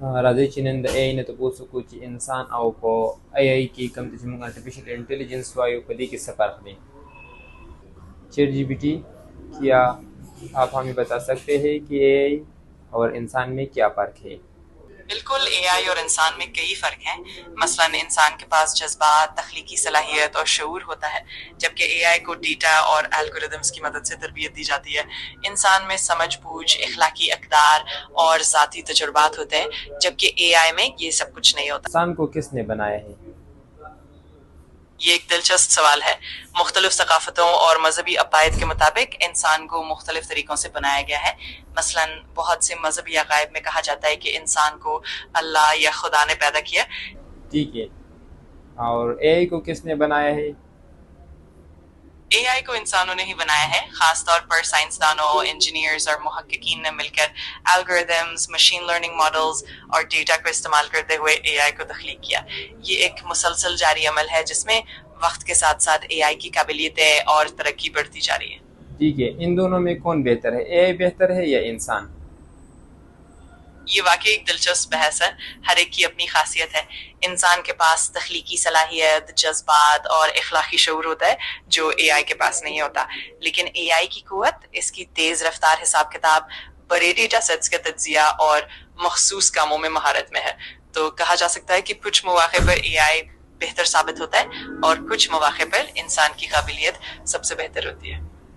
راځي چې نن د AI نه تاسو کو چې انسان او په AI کې کوم چې موږ artificial intelligence وایو په دې کې څه فرق دی. چیٹ جی پی ٹی کیا آپ ہمیں بتا سکتے ہیں کہ AI اور انسان میں کیا فرق ہے؟ بالکل، اے آئی اور انسان میں کئی فرق ہیں۔ مثلا انسان کے پاس جذبات، تخلیقی صلاحیت اور شعور ہوتا ہے، جبکہ اے آئی کو ڈیٹا اور الگوریدمز کی مدد سے تربیت دی جاتی ہے۔ انسان میں سمجھ بوجھ، اخلاقی اقدار اور ذاتی تجربات ہوتے ہیں، جبکہ اے آئی میں یہ سب کچھ نہیں ہوتا۔ انسان کو کس نے بنایا ہے؟ یہ ایک دلچسپ سوال ہے۔ مختلف ثقافتوں اور مذہبی عقائد کے مطابق انسان کو مختلف طریقوں سے بنایا گیا ہے۔ مثلا بہت سے مذہبی عقائد میں کہا جاتا ہے کہ انسان کو اللہ یا خدا نے پیدا کیا۔ ٹھیک ہے، اور AI کو کس نے بنایا ہے؟ اے آئی کو انسانوں نے ہی بنایا ہے، خاص طور پر سائنسدانوں، انجینئرز اور محققین نے مل کر الگوریدمز، مشین لرننگ ماڈلز اور ڈیٹا کو استعمال کرتے ہوئے اے آئی کو تخلیق کیا۔ یہ ایک مسلسل جاری عمل ہے جس میں وقت کے ساتھ ساتھ اے آئی کی قابلیتیں اور ترقی بڑھتی جا رہی ہے۔ ٹھیک ہے، ان دونوں میں کون بہتر ہے، AI بہتر ہے یا انسان؟ یہ واقعی ایک دلچسپ بحث ہے۔ ہر ایک کی اپنی خاصیت ہے۔ انسان کے پاس تخلیقی صلاحیت، جذبات اور اخلاقی شعور ہوتا ہے جو اے آئی کے پاس نہیں ہوتا، لیکن اے آئی کی قوت اس کی تیز رفتار حساب کتاب، بڑے ڈیٹا سیٹس کا تجزیہ اور مخصوص کاموں میں مہارت میں ہے۔ تو کہا جا سکتا ہے کہ کچھ مواقع پر اے آئی بہتر ثابت ہوتا ہے اور کچھ مواقع پر انسان کی قابلیت سب سے بہتر ہوتی ہے۔